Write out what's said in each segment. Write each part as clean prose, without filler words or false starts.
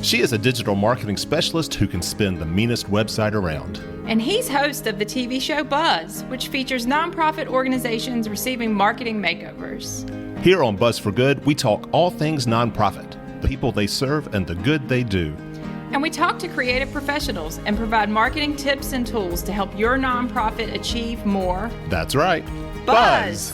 She is a digital marketing specialist who can spin the meanest website around. And he's host of the TV show Buzz, which features nonprofit organizations receiving marketing makeovers. Here on Buzz for Good, we talk all things nonprofit, the people they serve and the good they do. And we talk to creative professionals and provide marketing tips and tools to help your nonprofit achieve more. That's right. Buzz!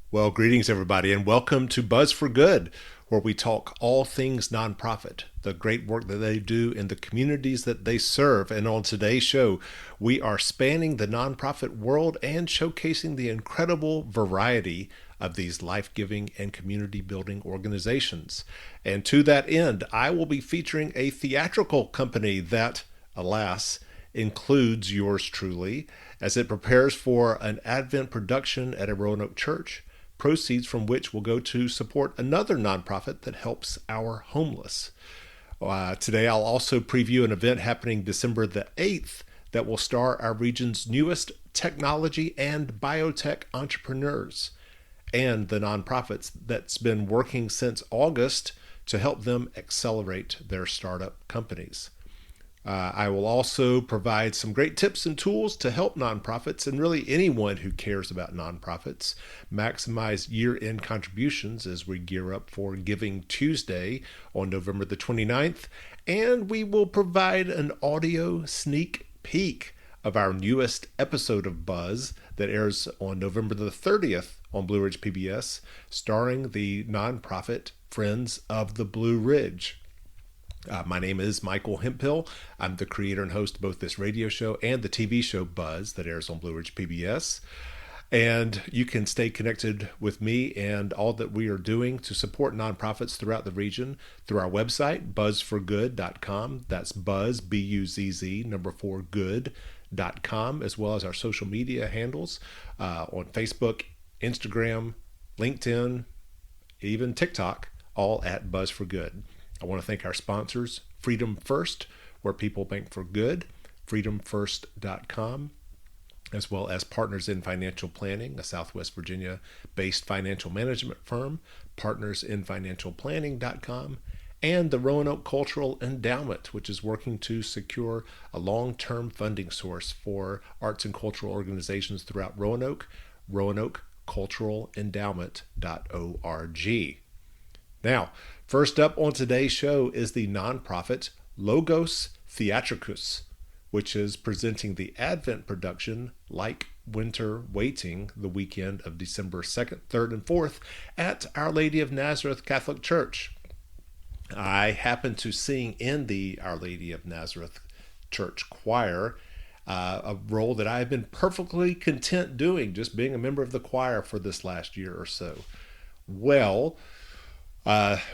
Well, greetings everybody, and welcome to Buzz for Good, where we talk all things nonprofit, the great work that they do in the communities that they serve. And on today's show, we are spanning the nonprofit world and showcasing the incredible variety of these life-giving and community-building organizations. And to that end, I will be featuring a theatrical company that, alas, includes yours truly, as it prepares for an Advent production at a Roanoke church, proceeds from which will go to support another nonprofit that helps our homeless. Today, I'll also preview an event happening December the 8th that will star our region's newest technology and biotech entrepreneurs and the nonprofits that's been working since August to help them accelerate their startup companies. I will also provide some great tips and tools to help nonprofits and really anyone who cares about nonprofits maximize year-end contributions as we gear up for Giving Tuesday on November the 29th. And we will provide an audio sneak peek of our newest episode of Buzz that airs on November the 30th on Blue Ridge PBS, starring the nonprofit Friends of the Blue Ridge. My name is Michael Hemphill. I'm the creator and host of both this radio show and the TV show Buzz that airs on Blue Ridge PBS. And you can stay connected with me and all that we are doing to support nonprofits throughout the region through our website, buzzforgood.com. That's buzz, B-U-Z-Z, 4 good.com, as well as our social media handles on Facebook, Instagram, LinkedIn, even TikTok, all at Buzz for Good. I want to thank our sponsors, Freedom First, where people bank for good, freedomfirst.com, as well as Partners in Financial Planning, a Southwest Virginia-based financial management firm, partnersinfinancialplanning.com, and the Roanoke Cultural Endowment, which is working to secure a long-term funding source for arts and cultural organizations throughout Roanoke, roanokeculturalendowment.org. Now, first up on today's show is the nonprofit Logos Theatricus, which is presenting the Advent production Like Winter Waiting the weekend of December 2nd, 3rd, and 4th at Our Lady of Nazareth Catholic Church. I happen to sing in the Our Lady of Nazareth Church choir, a role that I have been perfectly content doing, just being a member of the choir for this last year or so. Well,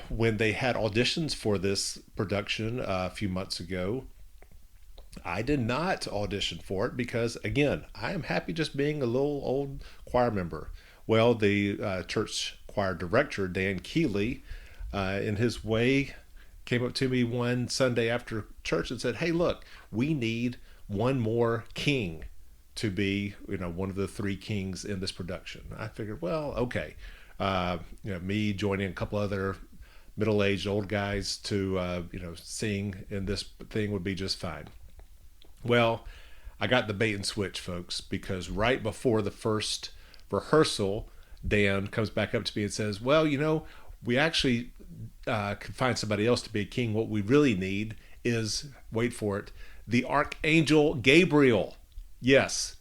when they had auditions for this production a few months ago, I did not audition for it because, again, I am happy just being a little old choir member. Well, the church choir director, Dan Keeley, in his way, came up to me one Sunday after church and said, "Hey, look, we need one more king to be, one of the three kings in this production." I figured, well, okay. Me joining a couple other middle-aged old guys to, sing in this thing would be just fine. Well, I got the bait and switch, folks, because right before the first rehearsal, Dan comes back up to me and says, well, we actually could find somebody else to be a king. What we really need is, wait for it, the Archangel Gabriel. Yes.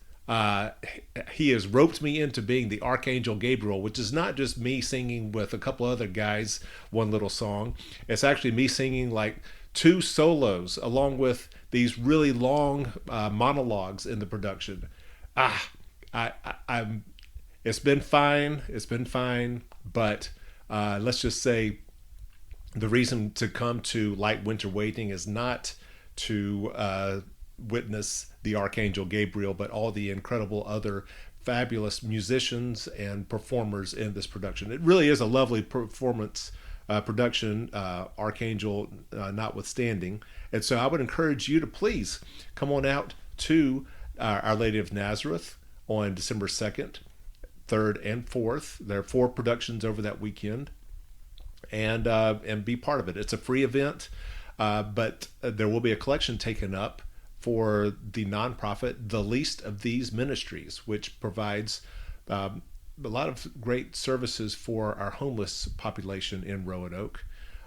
He has roped me into being the Archangel Gabriel, which is not just me singing with a couple other guys one little song. It's actually me singing like two solos along with these really long monologues in the production. It's been fine. It's been fine, but let's just say the reason to come to Light Winter Waiting is not to witness the Archangel Gabriel, but all the incredible other fabulous musicians and performers in this production. It really is a lovely performance production, Archangel notwithstanding. And so I would encourage you to please come on out to Our Lady of Nazareth on December 2nd, 3rd and 4th. There are 4 productions over that weekend, and be part of it. It's a free event, but there will be a collection taken up for the nonprofit, The Least of These Ministries, which provides a lot of great services for our homeless population in Roanoke.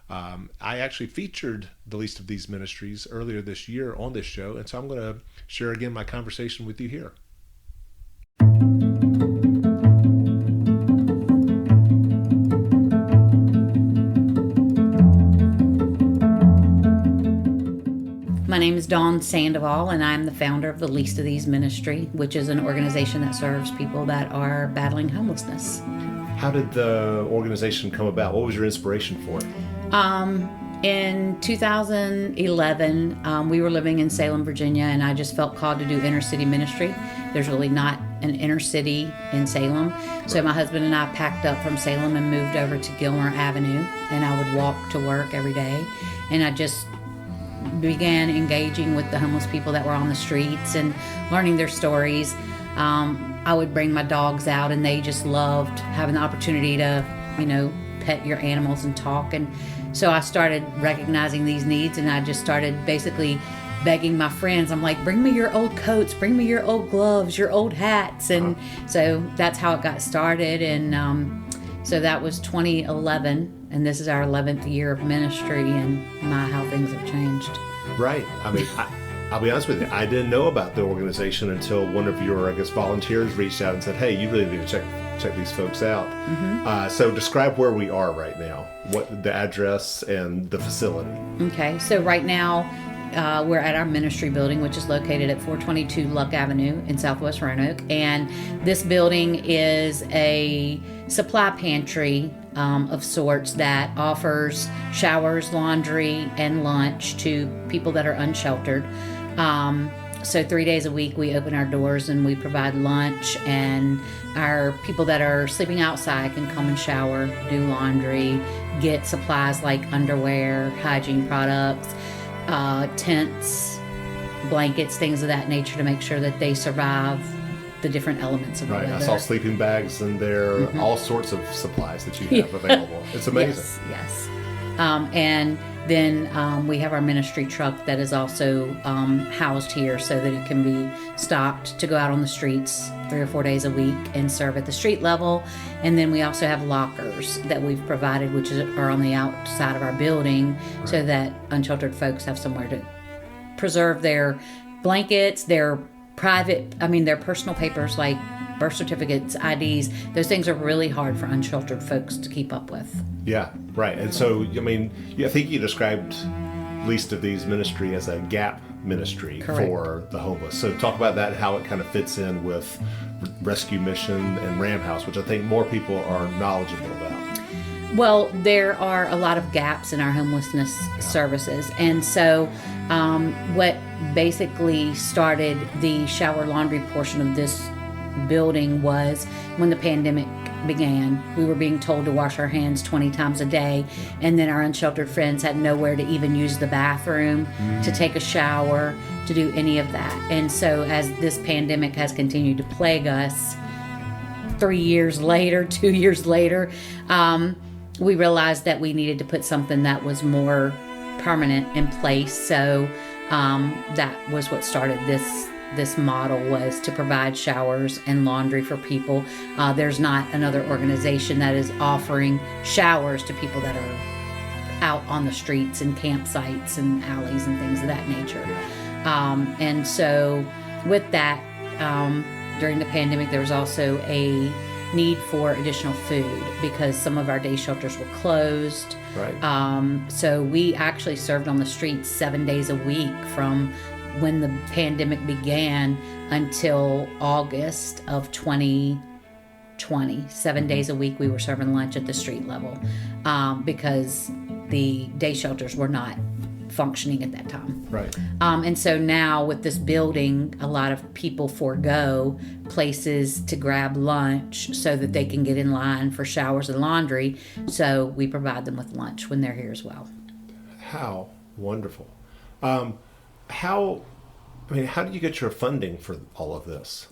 I actually featured The Least of These Ministries earlier this year on this show, and so I'm going to share again my conversation with you here. My name is Dawn Sandoval, and I'm the founder of The Least of These Ministry, which is an organization that serves people that are battling homelessness. How did the organization come about? What was your inspiration for it? In 2011, we were living in Salem, Virginia, and I just felt called to do inner city ministry. There's really not an inner city in Salem. So my husband and I packed up from Salem and moved over to Gilmer Avenue, and I would walk to work every day. And I just began engaging with the homeless people that were on the streets and learning their stories. I would bring my dogs out, and they just loved having the opportunity to, pet your animals and talk. And so I started recognizing these needs, and I just started basically begging my friends. I'm like, bring me your old coats, bring me your old gloves, your old hats. And so that's how it got started. And so that was 2011. And this is our 11th year of ministry, and how things have changed. Right. I mean, I'll be honest with you. I didn't know about the organization until one of your, volunteers reached out and said, hey, you really need to check these folks out. Mm-hmm. So describe where we are right now, what the address and the facility. Okay. So right now, we're at our ministry building, which is located at 422 Luck Avenue in Southwest Roanoke. And this building is a supply pantry of sorts that offers showers, laundry, and lunch to people that are unsheltered. So 3 days a week we open our doors and we provide lunch, and our people that are sleeping outside can come and shower, do laundry, get supplies like underwear, hygiene products, tents, blankets, things of that nature to make sure that they survive the different elements of the weather. I saw sleeping bags and there are all sorts of supplies that you have available. It's amazing. Yes. And then we have our ministry truck that is also housed here so that it can be stocked to go out on the streets 3 or 4 days a week and serve at the street level. And then we also have lockers that we've provided, which are on the outside of our building, so that unsheltered folks have somewhere to preserve their blankets, their their personal papers like birth certificates, IDs. Those things are really hard for unsheltered folks to keep up with. Yeah, right. And so, I think you described Least of These ministry as a gap ministry. Correct. For the homeless. So talk about that, how it kind of fits in with Rescue Mission and Ram House, which I think more people are knowledgeable about. Well, there are a lot of gaps in our homelessness services. And so what basically started the shower laundry portion of this building was when the pandemic began. We were being told to wash our hands 20 times a day, and then our unsheltered friends had nowhere to even use the bathroom, to take a shower, to do any of that. And so as this pandemic has continued to plague us, 3 years later, 2 years later, we realized that we needed to put something that was more permanent in place. So that was what started this model, was to provide showers and laundry for people. There's not another organization that is offering showers to people that are out on the streets and campsites and alleys and things of that nature. And so with that, during the pandemic, there was also a need for additional food because some of our day shelters were closed. Right. So we actually served on the streets 7 days a week from when the pandemic began until August of 2020. 7 days a week we were serving lunch at the street level because the day shelters were not functioning at that time. Right. And so now with this building, a lot of people forego places to grab lunch so that they can get in line for showers and laundry. So we provide them with lunch when they're here as well. How wonderful. How did you get your funding for all of this?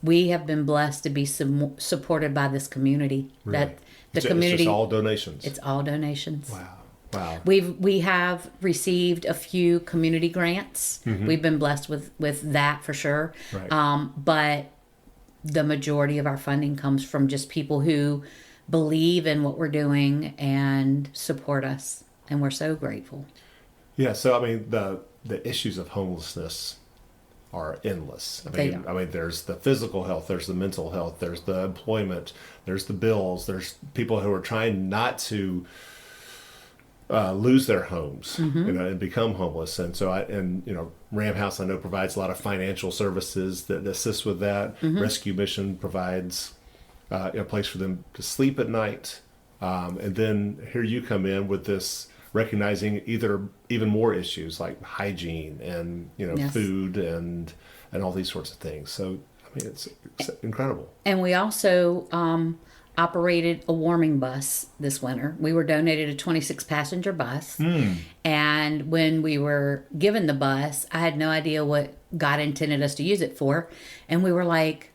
we have been blessed to be supported by this community. Really? That the It's community, just all donations. it's all donations. Wow. We have received a few community grants. We've been blessed with that for sure. Right. But the majority of our funding comes from just people who believe in what we're doing and support us, and we're so grateful. Yeah. So I mean, the issues of homelessness are endless. They are. I mean, there's the physical health, there's the mental health, there's the employment, there's the bills, there's people who are trying not to lose their homes, and become homeless. And so Ram House, I know, provides a lot of financial services that assist with that. Rescue Mission provides a place for them to sleep at night. And then here you come in with this, recognizing even more issues like hygiene and Yes. food and all these sorts of things. So I mean, it's incredible. And we also operated a warming bus this winter. We were donated a 26 passenger bus. And when we were given the bus, I had no idea what God intended us to use it for. And we were like,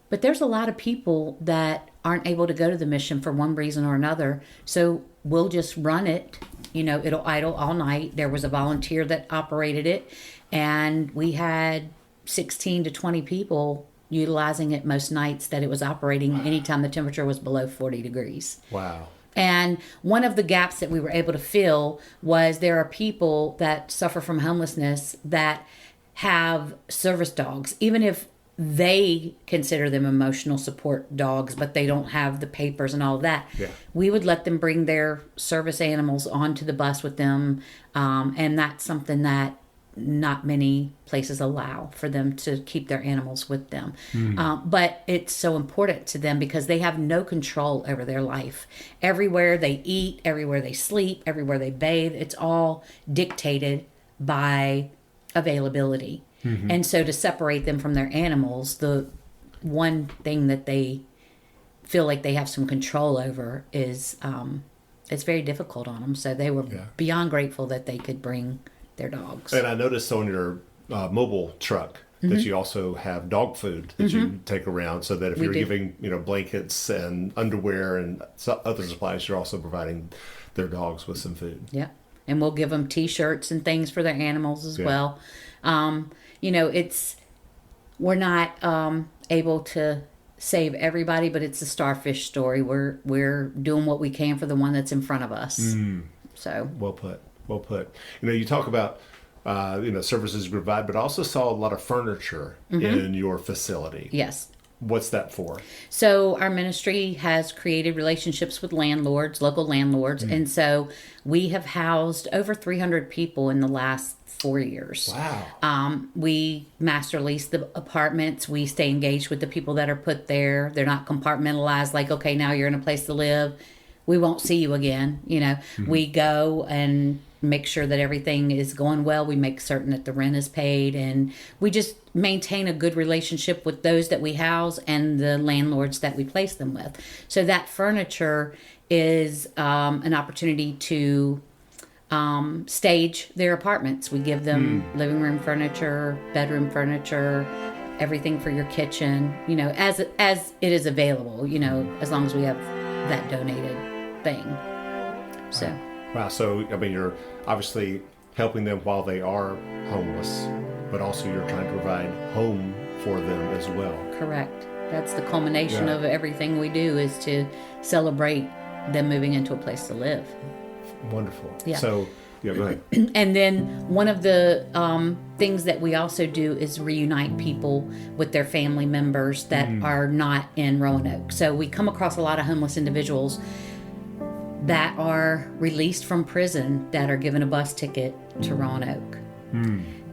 but there's a lot of people that aren't able to go to the mission for one reason or another. So we'll just run it. It'll idle all night. There was a volunteer that operated it, and we had 16 to 20 people utilizing it most nights that it was operating anytime the temperature was below 40 degrees. Wow. And one of the gaps that we were able to fill was there are people that suffer from homelessness that have service dogs, even if they consider them emotional support dogs, but they don't have the papers and all of that. Yeah. We would let them bring their service animals onto the bus with them. And that's something that not many places allow for them to keep their animals with them. But it's so important to them because they have no control over their life. Everywhere they eat, everywhere they sleep, everywhere they bathe, it's all dictated by availability. And so to separate them from their animals, the one thing that they feel like they have some control over is it's very difficult on them. So they were beyond grateful that they could bring their dogs. And I noticed on your mobile truck that you also have dog food that you take around, so that if you're giving blankets and underwear and other supplies, you're also providing their dogs with some food. Yeah. And we'll give them T-shirts and things for their animals as well. We're not able to save everybody, but it's a starfish story. We're doing what we can for the one that's in front of us. So well put. You talk about services you provide, but also saw a lot of furniture in your facility. yes. What's that for? So our ministry has created relationships with landlords, local landlords, and so we have housed over 300 people in the last 4 years. Wow. We master lease the apartments. We stay engaged with the people that are put there. They're not compartmentalized like, okay, now you're in a place to live. We won't see you again. We go and make sure that everything is going well. We make certain that the rent is paid, and we just maintain a good relationship with those that we house and the landlords that we place them with. So that furniture is an opportunity to stage their apartments. We give them living room furniture, bedroom furniture, everything for your kitchen, as it is available, as long as we have that donated thing. So. Wow. So, I mean, you're obviously helping them while they are homeless, but also you're trying to provide home for them as well. Correct. That's the culmination of everything we do, is to celebrate them moving into a place to live. Wonderful. Yeah. So, go ahead. And then one of the things that we also do is reunite people with their family members that are not in Roanoke. So we come across a lot of homeless individuals that are released from prison, that are given a bus ticket to Roanoke,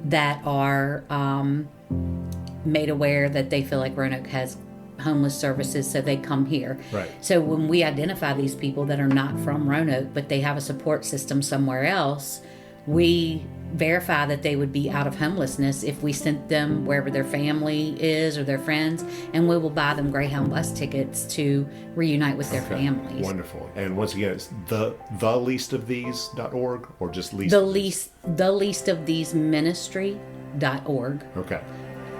that are made aware that they feel like Roanoke has homeless services, so they come here. Right. So when we identify these people that are not from Roanoke, but they have a support system somewhere else, we verify that they would be out of homelessness if we sent them wherever their family is or their friends, and we will buy them Greyhound bus tickets to reunite with their families. Wonderful. And once again, it's the leastofthese.org, or just least The least of these ministry.org. Okay.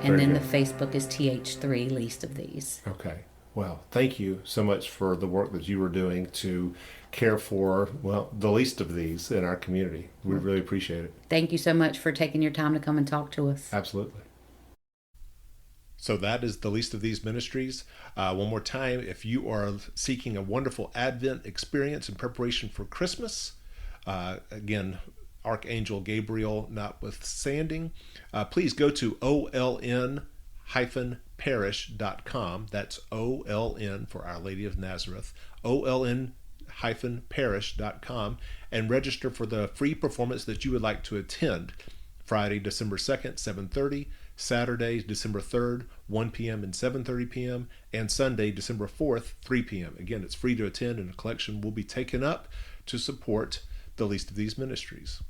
And Very then good. the Facebook is TH3 Least of These. Okay. Well, thank you so much for the work that you were doing to care for, well, the least of these in our community. We really appreciate it. Thank you so much for taking your time to come and talk to us. Absolutely. So that is the Least of These Ministries. One more time, if you are seeking a wonderful Advent experience in preparation for Christmas, again, Archangel Gabriel notwithstanding, please go to oln-parish.com. That's OLN for Our Lady of Nazareth, oln-parish.com, and register for the free performance that you would like to attend. Friday, December 2nd, 7:30, Saturday, December 3rd, 1 p.m. and 7:30 p.m., and Sunday, December 4th, 3 p.m. Again, it's free to attend, and a collection will be taken up to support the Least of These Ministries.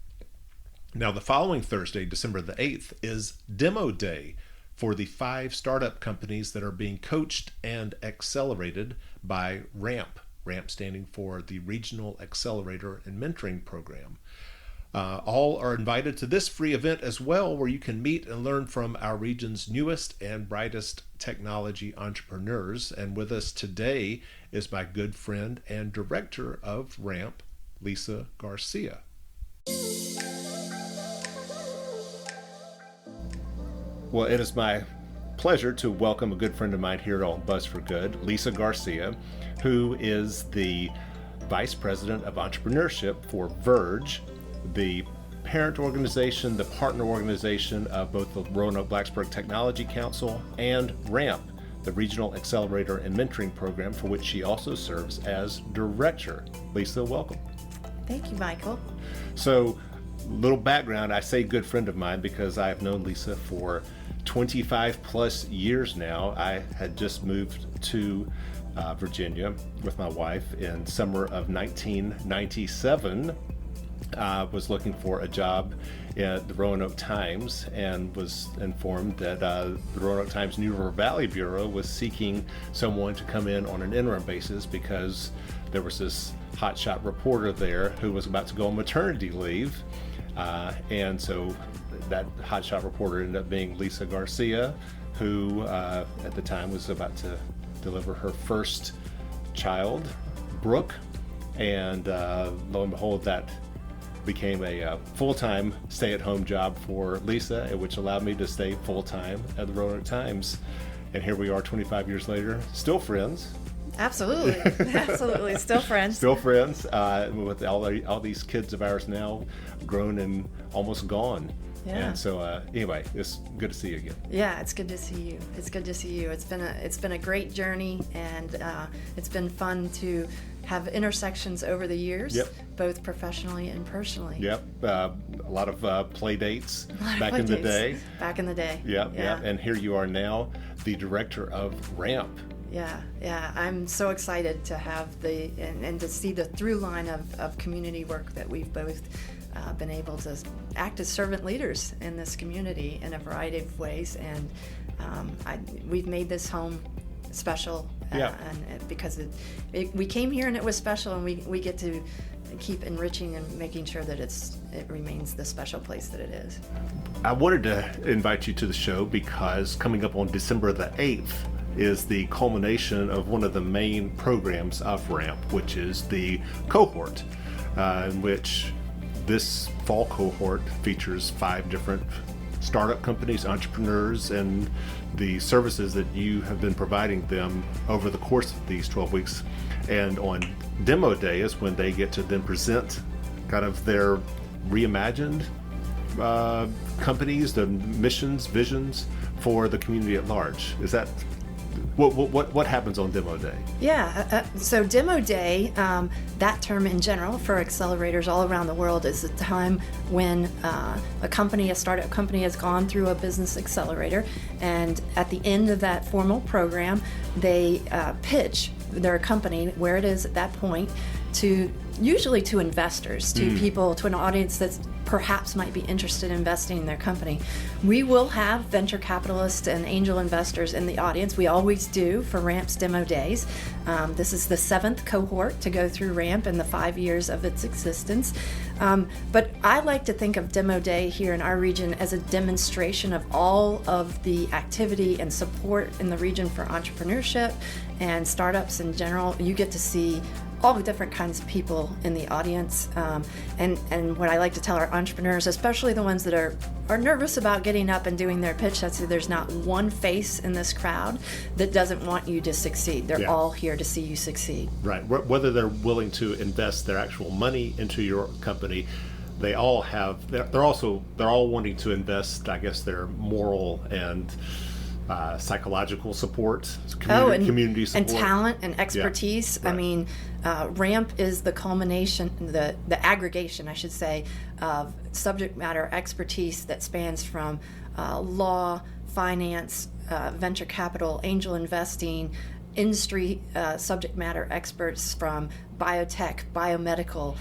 Now, the following Thursday, December the 8th, is Demo Day for the 5 startup companies that are being coached and accelerated by RAMP. RAMP standing for the Regional Accelerator and Mentoring Program. All are invited to this free event as well, where you can meet and learn from our region's newest and brightest technology entrepreneurs. And with us today is my good friend and director of RAMP, Lisa Garcia. Well, it is my pleasure to welcome a good friend of mine here on Buzz for Good, Lisa Garcia, who is the Vice President of Entrepreneurship for Verge, the parent organization, the partner organization of both the Roanoke-Blacksburg Technology Council and RAMP, the Regional Accelerator and Mentoring Program, for which she also serves as director. Lisa, welcome. Thank you, Michael. So, little background, I say good friend of mine because I have known Lisa for 25 plus years now. I had just moved to Virginia with my wife in summer of 1997. Was looking for a job at the Roanoke Times and was informed that the Roanoke Times New River Valley Bureau was seeking someone to come in on an interim basis because there was this hotshot reporter there who was about to go on maternity leave. And so that hotshot reporter ended up being Lisa Garcia, who at the time was about to deliver her first child, Brooke. And lo and behold, that became a full-time stay-at-home job for Lisa, which allowed me to stay full-time at the Roanoke Times. And here we are 25 years later, still friends. Absolutely. Absolutely. Still friends. Still friends, with all these kids of ours now grown and almost gone. Yeah. And so anyway, it's good to see you again. Yeah, it's good to see you. It's good to see you. It's been a great journey, and it's been fun to have intersections over the years, Yep. both professionally and personally. Yep, a lot of play dates back in the day. Back in the day. Yep, yeah. And here you are now, the director of RAMP. Yeah. I'm so excited to have and to see the through line of community work that we've both been able to act as servant leaders in this community in a variety of ways. And we've made this home special. And because we came here and it was special, and we get to keep enriching and making sure that it remains the special place that it is. I wanted to invite you to the show because coming up on December the 8th is the culmination of one of the main programs of RAMP, which is the cohort, in which this fall cohort features 5 different startup companies, entrepreneurs, and the services that you have been providing them over the course of these 12 weeks. And on Demo Day is when they get to then present kind of their reimagined companies, the missions, visions for the community at large. Is that what happens on Demo Day? Yeah, so Demo Day, that term in general for accelerators all around the world, is a time when a startup company has gone through a business accelerator, and at the end of that formal program, they pitch their company, where it is at that point, usually to investors, to people, to an audience that perhaps might be interested in investing in their company. We will have venture capitalists and angel investors in the audience. We always do for RAMP's demo days. This is the 7th cohort to go through RAMP in the 5 years of its existence. But I like to think of Demo Day here in our region as a demonstration of all of the activity and support in the region for entrepreneurship and startups in general. You get to see all the different kinds of people in the audience. And what I like to tell our entrepreneurs, especially the ones that are nervous about getting up and doing their pitch, that's there's not one face in this crowd that doesn't want you to succeed. They're all here to see you succeed. Right. Whether they're willing to invest their actual money into your company, they're all wanting to invest, I guess, their moral and psychological support, community support. And talent and expertise. Yeah, right. I mean, RAMP is the culmination, the aggregation, I should say, of subject matter expertise that spans from law, finance, venture capital, angel investing, industry subject matter experts from biotech, biomedical,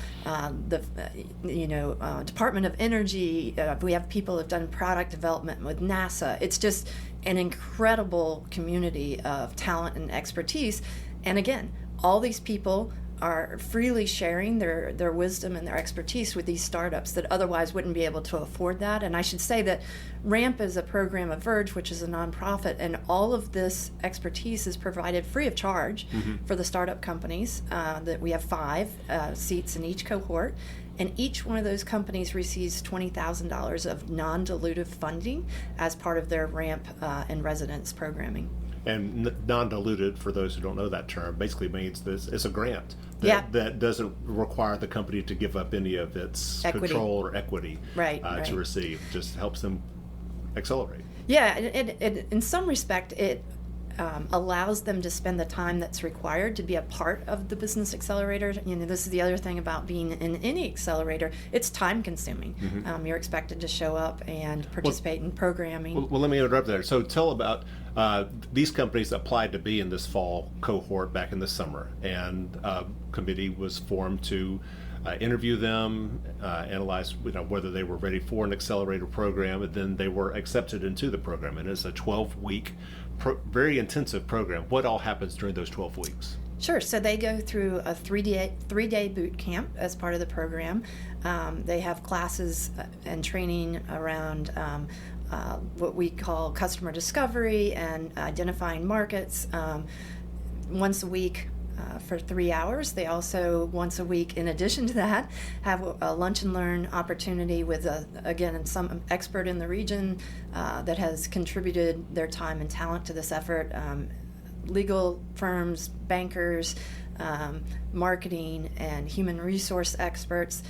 the Department of Energy. We have people who have done product development with NASA. It's just an incredible community of talent and expertise. And again, all these people are freely sharing their wisdom and their expertise with these startups that otherwise wouldn't be able to afford that. And I should say that RAMP is a program of Verge, which is a nonprofit, and all of this expertise is provided free of charge for the startup companies. That we have 5 seats in each cohort, and each one of those companies receives $20,000 of non-dilutive funding as part of their RAMP and residence programming. And non-diluted, for those who don't know that term, basically means this it's a grant that doesn't require the company to give up any of its control or equity to receive. Just helps them accelerate. Yeah, in some respect, it allows them to spend the time that's required to be a part of the business accelerator. This is the other thing about being in any accelerator. It's time consuming. You're expected to show up and participate in programming. Well, let me interrupt there. So tell about these companies applied to be in this fall cohort back in the summer, and a committee was formed to interview them, analyze whether they were ready for an accelerator program, and then they were accepted into the program. And it's a 12-week, very intensive program. What all happens during those 12 weeks? Sure. So they go through a three-day boot camp as part of the program. They have classes and training around what we call customer discovery and identifying markets once a week for 3 hours. They also, once a week, in addition to that, have a lunch and learn opportunity with, some expert in the region that has contributed their time and talent to this effort. Legal firms, bankers, marketing, and human resource experts.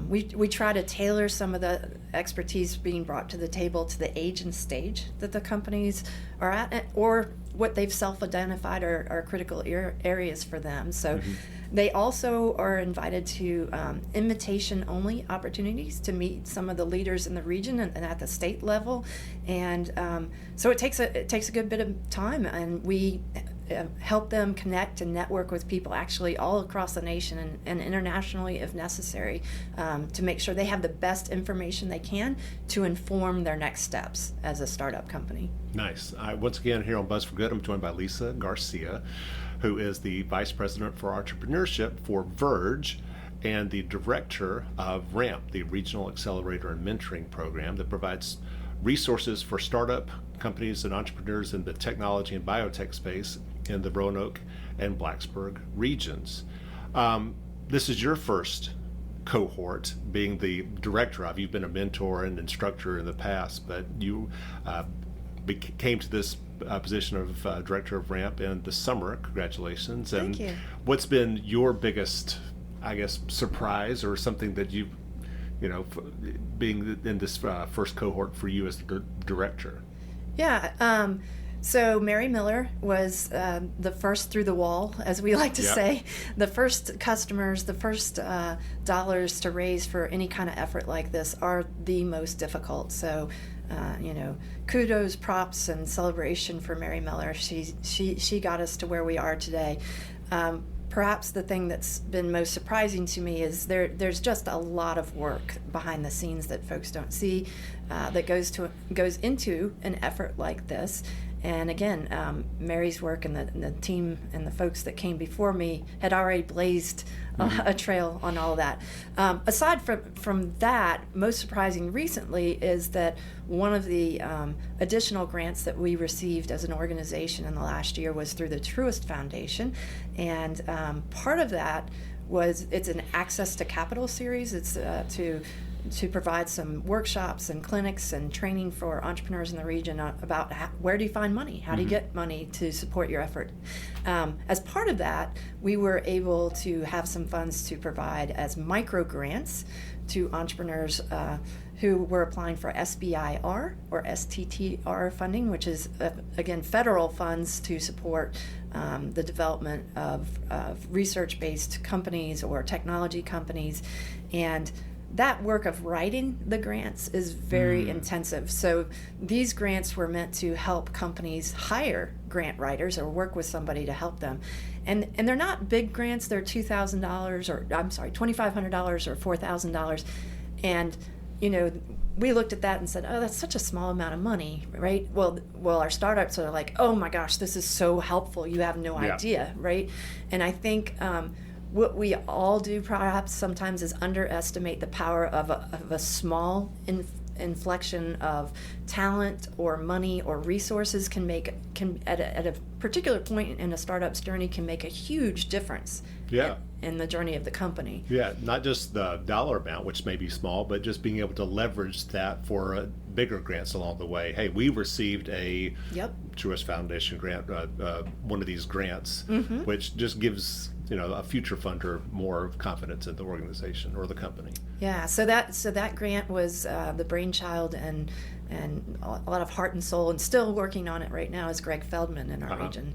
We try to tailor some of the expertise being brought to the table to the age and stage that the companies are at, or what they've self-identified are critical areas for them. So they also are invited to invitation-only opportunities to meet some of the leaders in the region and at the state level. And so it takes a good bit of time, and we help them connect and network with people actually all across the nation and internationally if necessary, to make sure they have the best information they can to inform their next steps as a startup company. Nice. Once again, here on Buzz for Good, I'm joined by Lisa Garcia, who is the Vice President for Entrepreneurship for Verge and the Director of RAMP, the Regional Accelerator and Mentoring Program that provides resources for startup companies and entrepreneurs in the technology and biotech space in the Roanoke and Blacksburg regions. This is your first cohort, being the director of. You've been a mentor and instructor in the past, but you came to this position of director of RAMP in the summer. Congratulations. And Thank you. What's been your biggest, I guess, surprise, or something that you've, being in this first cohort for you as the director? Yeah. So Mary Miller was the first through the wall, as we like to say, the first customers, the first dollars to raise for any kind of effort like this are the most difficult. So, kudos, props, and celebration for Mary Miller. She got us to where we are today. perhaps the thing that's been most surprising to me is there's just a lot of work behind the scenes that folks don't see, that goes into an effort like this. And again, Mary's work and the team and the folks that came before me had already blazed a trail on all of that. Aside from that, most surprising recently is that one of the additional grants that we received as an organization in the last year was through the Truist Foundation. And part of that it's an Access to Capital series. It's to provide some workshops and clinics and training for entrepreneurs in the region about where do you find money, how do you get money to support your effort. As part of that, we were able to have some funds to provide as micro grants to entrepreneurs who were applying for SBIR or STTR funding, which is, again, federal funds to support the development of research-based companies or technology companies. And that work of writing the grants is very intensive. So these grants were meant to help companies hire grant writers or work with somebody to help them. And they're not big grants. They're $2,000 or, I'm sorry, $2,500 or $4,000. And, we looked at that and said, oh, that's such a small amount of money, right? Well, our startups are like, oh my gosh, this is so helpful. You have no idea, right? And I think what we all do perhaps sometimes is underestimate the power of a small inflection of talent or money or resources can at a particular point in a startup's journey can make a huge difference in the journey of the company. Yeah, not just the dollar amount, which may be small, but just being able to leverage that for bigger grants along the way. Hey, we received a Truist Foundation grant, one of these grants, which just gives a future funder more confidence in the organization or the company. Yeah, so that grant was the brainchild and a lot of heart and soul, and still working on it right now is Greg Feldman in our region,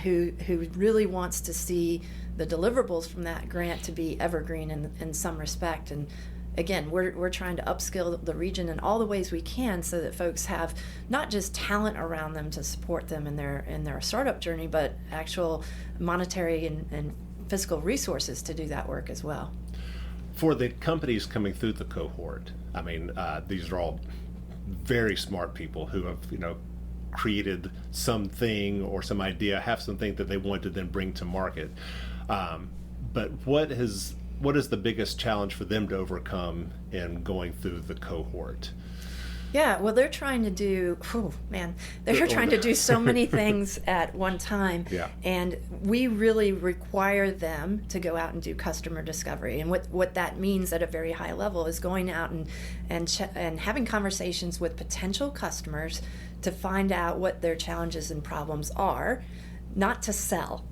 who really wants to see the deliverables from that grant to be evergreen in some respect. And again, we're trying to upskill the region in all the ways we can so that folks have not just talent around them to support them in their startup journey, but actual monetary and fiscal resources to do that work as well. For the companies coming through the cohort, I mean, these are all very smart people who have, created something or some idea, have something that they want to then bring to market. But what is the biggest challenge for them to overcome in going through the cohort? Yeah, well, they're trying to do, they're trying to do so many things at one time. Yeah. And we really require them to go out and do customer discovery. And what that means at a very high level is going out and having conversations with potential customers to find out what their challenges and problems are, not to sell.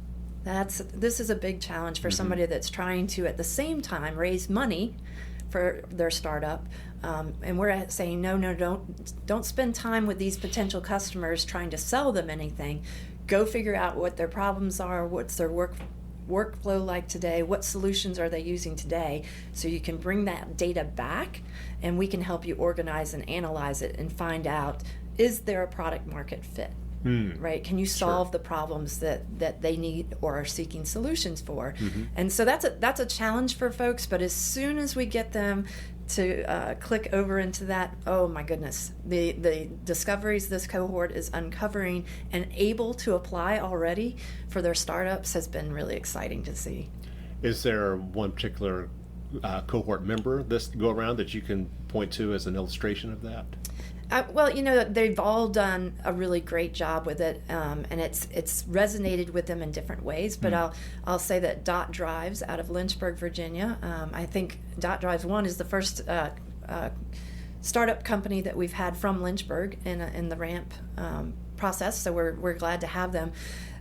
This is a big challenge for somebody that's trying to, at the same time, raise money for their startup. And we're saying, no, don't spend time with these potential customers trying to sell them anything. Go figure out what their problems are, what's their workflow like today, what solutions are they using today, so you can bring that data back and we can help you organize and analyze it and find out, is there a product market fit? Right? Can you solve the problems that they need or are seeking solutions for? And so that's a challenge for folks, but as soon as we get them to click over into that, oh my goodness, the discoveries this cohort is uncovering and able to apply already for their startups has been really exciting to see. Is there one particular cohort member this go around that you can point to as an illustration of that? Well, they've all done a really great job with it, and it's resonated with them in different ways. But I'll say that Dot Drives out of Lynchburg, Virginia. I think Dot Drives 1 is the first startup company that we've had from Lynchburg in the ramp process. So we're glad to have them.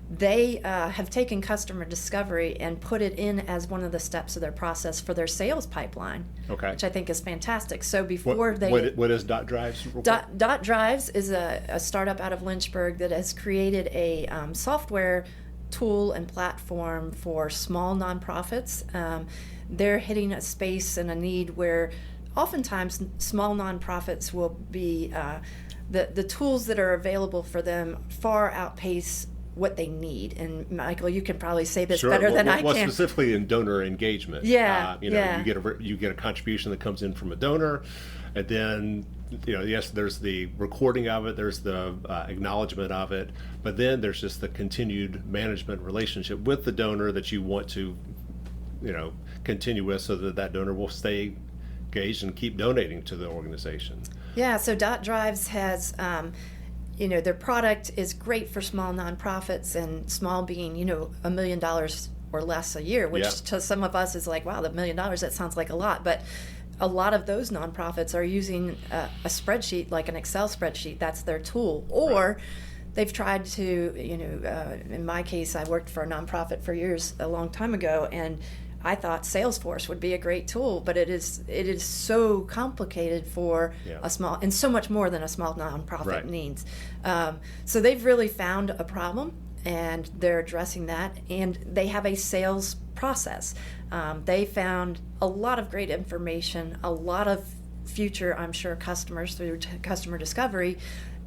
They have taken customer discovery and put it in as one of the steps of their process for their sales pipeline, which I think is fantastic. So before what is Dot Drives? Dot Drives is a startup out of Lynchburg that has created a software tool and platform for small nonprofits. They're hitting a space and a need where oftentimes small nonprofits will be the tools that are available for them far outpace what they need. And Michael, you can probably say this Sure. better than I Well, can. specifically in donor engagement. Yeah, yeah. You get a contribution that comes in from a donor, and then yes, there's the recording of it, there's the acknowledgement of it, but then there's just the continued management relationship with the donor that you want to continue with, so that donor will stay engaged and keep donating to the organization. Yeah, so Dot Drives has, their product is great for small nonprofits, and small being, $1 million or less a year, which to some of us is like, wow, $1 million, that sounds like a lot. But a lot of those nonprofits are using a spreadsheet, like an Excel spreadsheet. That's their tool. Or they've tried to, in my case, I worked for a nonprofit for years, a long time ago, and I thought Salesforce would be a great tool, but it is so complicated for a small, and so much more than a small nonprofit needs. So they've really found a problem, and they're addressing that, and they have a sales process. They found a lot of great information, a lot of future, I'm sure, customers through customer discovery.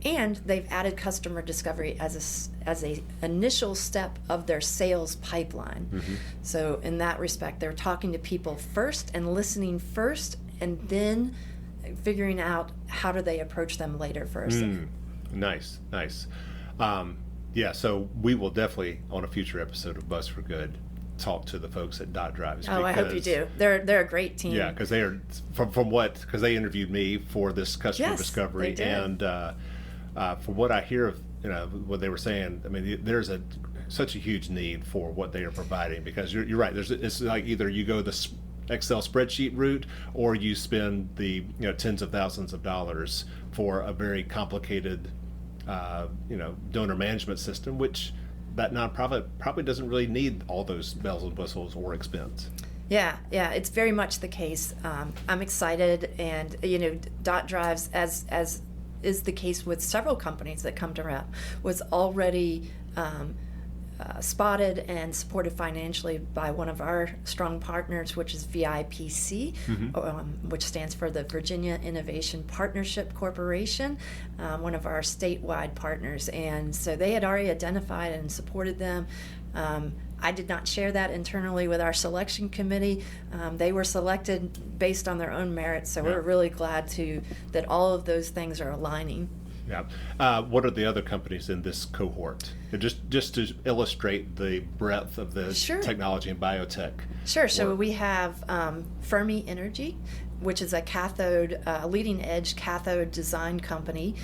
And they've added customer discovery as a initial step of their sales pipeline. Mm-hmm. So in that respect, they're talking to people first and listening first, and then figuring out how do they approach them later for a sale. Nice. So we will definitely, on a future episode of Buzz for Good, talk to the folks at Dot Drives. I hope you do. They're a great team. Yeah, because they are because they interviewed me for this customer discovery, they did. And from what I hear of what they were saying, I mean, there's such a huge need for what they are providing, because you're right. It's like either you go the Excel spreadsheet route, or you spend the tens of thousands of dollars for a very complicated donor management system, which that nonprofit probably doesn't really need all those bells and whistles or expense. Yeah, it's very much the case. I'm excited, and Dot Drives, as is the case with several companies that come to RAP, was already spotted and supported financially by one of our strong partners, which is VIPC, which stands for the Virginia Innovation Partnership Corporation, one of our statewide partners. And so they had already identified and supported them. I did not share that internally with our selection committee. They were selected based on their own merits, so we're really glad that all of those things are aligning. Yeah. What are the other companies in this cohort? Just to illustrate the breadth of the technology and biotech. Sure. So we have Fermi Energy, which is a leading edge cathode design company,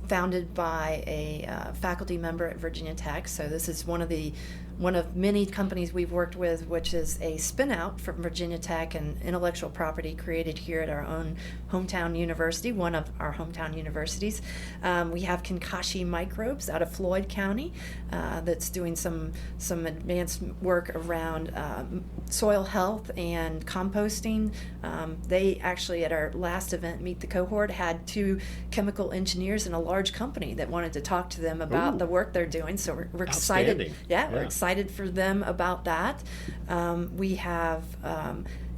founded by a faculty member at Virginia Tech. So this is one of many companies we've worked with, which is a spin-out from Virginia Tech and intellectual property created here at our own hometown university, one of our hometown universities. We have Kinkashi Microbes out of Floyd County that's doing some advanced work around soil health and composting. They actually, at our last event, Meet the Cohort, had 2 chemical engineers in a large company that wanted to talk to them about the work they're doing. So we're excited. We're excited for them about that. We have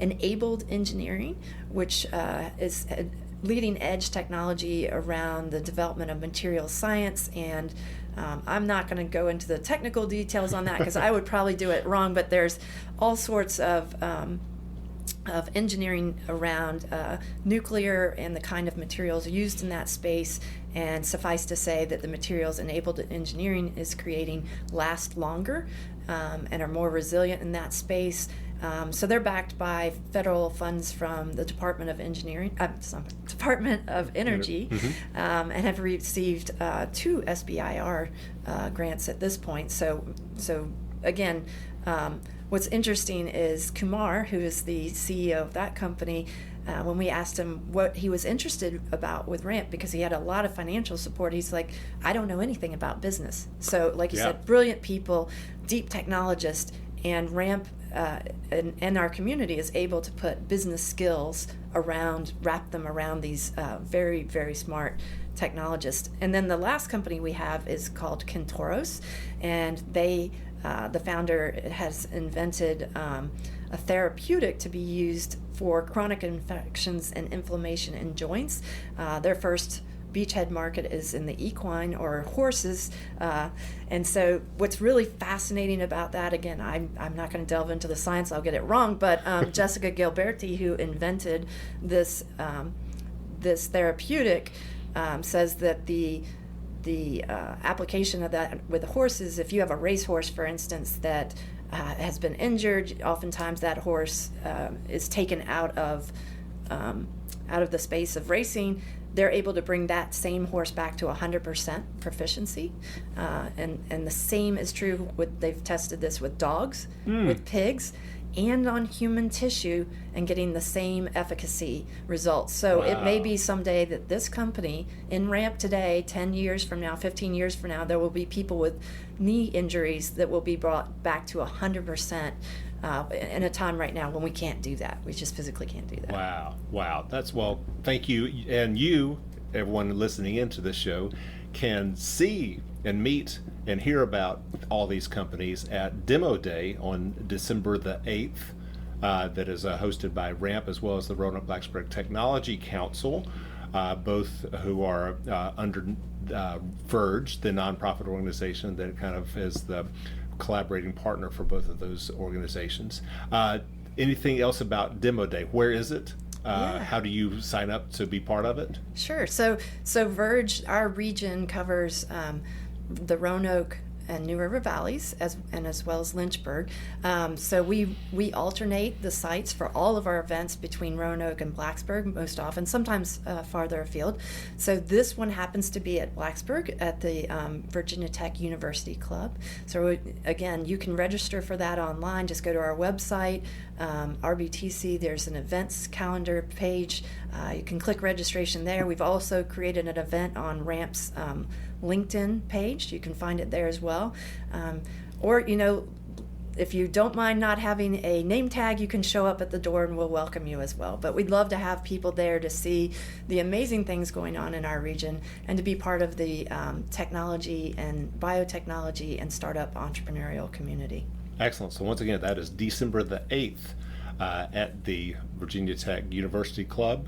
Enabled Engineering, which is leading edge technology around the development of material science, and I'm not going to go into the technical details on that because I would probably do it wrong, but there's all sorts of engineering around nuclear and the kind of materials used in that space. And suffice to say that the materials Enabled Engineering is creating last longer and are more resilient in that space. So they're backed by federal funds from the Department of Energy, and have received 2 SBIR grants at this point. So again, what's interesting is Kumar, who is the CEO of that company, when we asked him what he was interested about with RAMP, because he had a lot of financial support, he's like, I don't know anything about business. So like you said, brilliant people, deep technologists, and RAMP and our community is able to put business skills wrap them around these very, very smart technologists. And then the last company we have is called Kentoros, and the founder has invented a therapeutic to be used for chronic infections and inflammation in joints. Their first beachhead market is in the equine or horses. And so what's really fascinating about that, again, I'm not going to delve into the science, I'll get it wrong, but Jessica Gilberti, who invented this therapeutic, says that the application of that with the horses, if you have a racehorse, for instance, that has been injured, oftentimes that horse is taken out of the space of racing. They're able to bring that same horse back to 100% proficiency, and the same is true with, they've tested this with dogs, with pigs, and on human tissue, and getting the same efficacy results. So It may be someday that this company in ramp today, 10 years from now, 15 years from now, there will be people with knee injuries that will be brought back to 100% in a time right now when we can't do that. We just physically can't do that. Wow. Thank you. And you, everyone listening into this show, can see and meet and hear about all these companies at Demo Day on December the 8th. That is hosted by RAMP as well as the Roanoke Blacksburg Technology Council, both who are under Verge, the nonprofit organization that kind of is the collaborating partner for both of those organizations. Anything else about Demo Day? Where is it? How do you sign up to be part of it? Sure. So Verge, our region covers the Roanoke and New River Valleys, as well as Lynchburg. So we alternate the sites for all of our events between Roanoke and Blacksburg most often, sometimes farther afield. So this one happens to be at Blacksburg at the Virginia Tech University Club. So again, you can register for that online. Just go to our website, RBTC. There's an events calendar page. You can click registration there. We've also created an event on RAMP's LinkedIn page. You can find it there as well. Or, if you don't mind not having a name tag, you can show up at the door and we'll welcome you as well. But we'd love to have people there to see the amazing things going on in our region and to be part of the technology and biotechnology and startup entrepreneurial community. Excellent. So once again, that is December the 8th at the Virginia Tech University Club.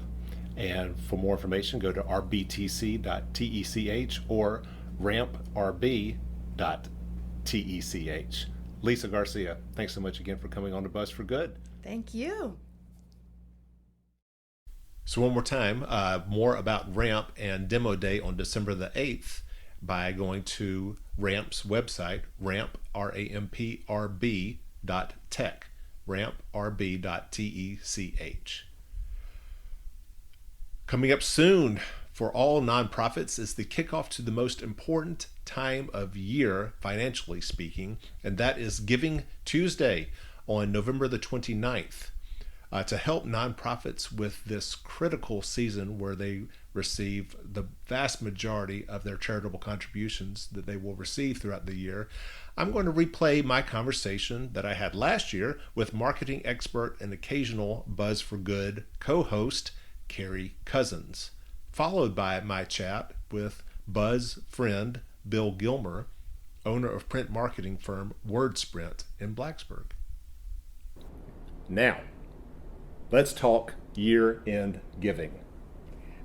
And for more information, go to rbtc.tech or ramprb.tech. Lisa Garcia, thanks so much again for coming on to Buzz for Good. Thank you. So one more time, more about RAMP and Demo Day on December the 8th by going to RAMP's website, ramprb.tech, ramprb.tech. Coming up soon for all nonprofits is the kickoff to the most important time of year, financially speaking, and that is Giving Tuesday on November the 29th. To help nonprofits with this critical season where they receive the vast majority of their charitable contributions that they will receive throughout the year, I'm going to replay my conversation that I had last year with marketing expert and occasional Buzz for Good co-host Carrie Cousins, followed by my chat with Buzz friend Bill Gilmer, owner of print marketing firm WordSprint in Blacksburg. Now, let's talk year-end giving.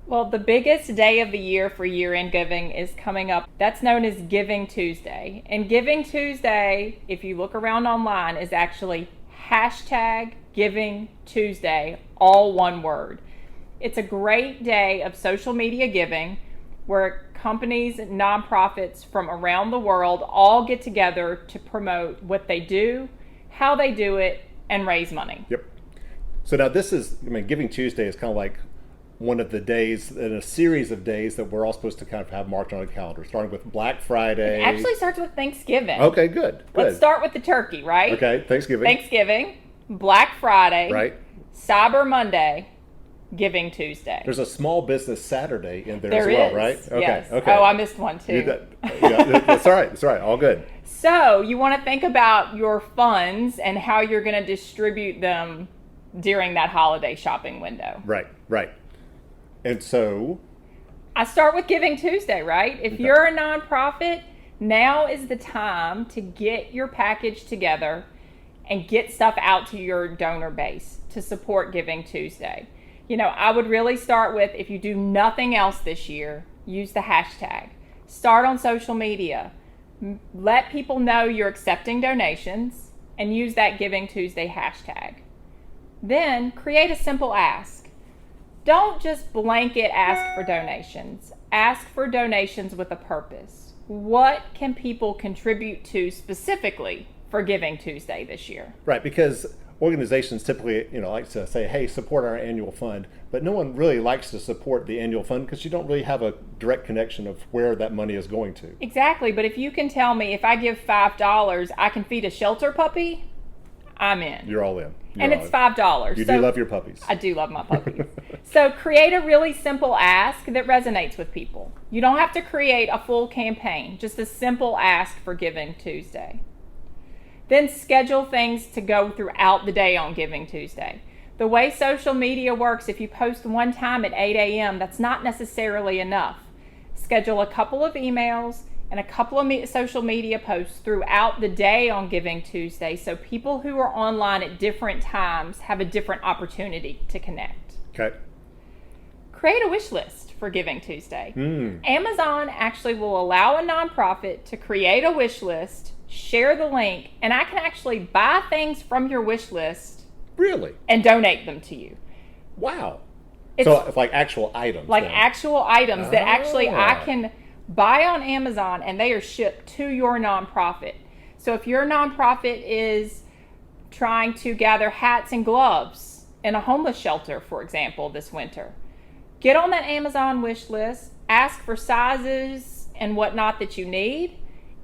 Well, the biggest day of the year for year-end giving is coming up. That's known as Giving Tuesday. And Giving Tuesday, if you look around online, is actually #Giving Tuesday, all one word. It's a great day of social media giving where companies and nonprofits from around the world all get together to promote what they do, how they do it, and raise money. Yep. So now this is, Giving Tuesday is kind of like one of the days in a series of days that we're all supposed to kind of have marked on a calendar, starting with Black Friday. It actually starts with Thanksgiving. Okay, good. Let's start with the turkey, right? Okay, Thanksgiving, Black Friday, right? Cyber Monday, Giving Tuesday. There's a small business Saturday in there as well, right? Okay. Yes. Okay. Oh, I missed one too. That's all right. That's all right. All good. So you want to think about your funds and how you're going to distribute them during that holiday shopping window. Right. And so I start with Giving Tuesday, right? If you're a nonprofit, now is the time to get your package together and get stuff out to your donor base to support Giving Tuesday. I would really start with, if you do nothing else this year, use the hashtag. Start on social media. Let people know you're accepting donations and use that Giving Tuesday hashtag. Then create a simple ask. Don't just blanket ask for donations. Ask for donations with a purpose. What can people contribute to specifically for Giving Tuesday this year? Right, because organizations typically, like to say, hey, support our annual fund, but no one really likes to support the annual fund because you don't really have a direct connection of where that money is going to. Exactly, but if you can tell me if I give $5, I can feed a shelter puppy, I'm in. You're all in. And it's $5. You do love your puppies. I do love my puppies. So create a really simple ask that resonates with people. You don't have to create a full campaign, just a simple ask for Giving Tuesday. Then schedule things to go throughout the day on Giving Tuesday. The way social media works, if you post one time at 8 a.m., that's not necessarily enough. Schedule a couple of emails and a couple of social media posts throughout the day on Giving Tuesday so people who are online at different times have a different opportunity to connect. Okay. Create a wish list for Giving Tuesday. Amazon actually will allow a nonprofit to create a wish list, share the link, and I can actually buy things from your wish list. Really? And donate them to you. Wow. It's so it's like actual items. Like then. actual items that actually I can buy on Amazon and they are shipped to your nonprofit. So if your nonprofit is trying to gather hats and gloves in a homeless shelter, for example, this winter, get on that Amazon wish list, ask for sizes and whatnot that you need,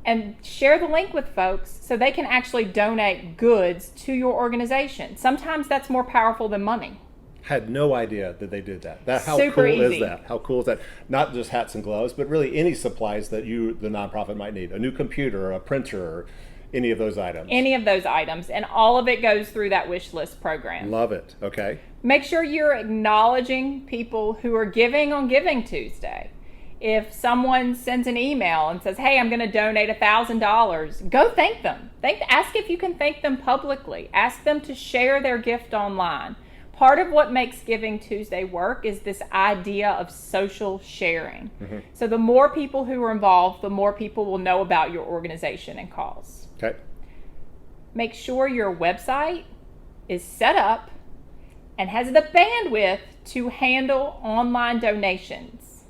and share the link with folks so they can actually donate goods to your organization. Sometimes that's more powerful than money. Had no idea that they did that. How Super cool easy. is that? How cool is that? Not just hats and gloves, but really any supplies that the nonprofit might need. A new computer, a printer, or any of those items. Any of those items. And all of it goes through that wish list program. Love it. Okay. Make sure you're acknowledging people who are giving on Giving Tuesday. If someone sends an email and says, hey, I'm going to donate $1,000, go thank them. Ask if you can thank them publicly. Ask them to share their gift online. Part of what makes Giving Tuesday work is this idea of social sharing. Mm-hmm. So the more people who are involved, the more people will know about your organization and cause. Okay. Make sure your website is set up and has the bandwidth to handle online donations.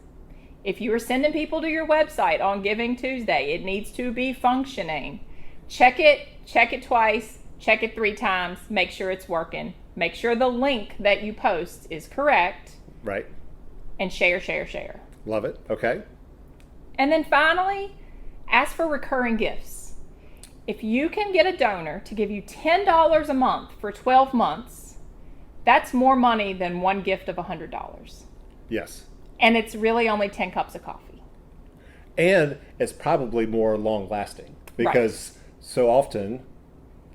If you are sending people to your website on Giving Tuesday, it needs to be functioning. Check it twice, check it 3 times, make sure it's working. Make sure the link that you post is correct. Right. And share. Love it. Okay. And then finally, ask for recurring gifts. If you can get a donor to give you $10 a month for 12 months, that's more money than one gift of $100. Yes. And it's really only 10 cups of coffee. And it's probably more long lasting because so often,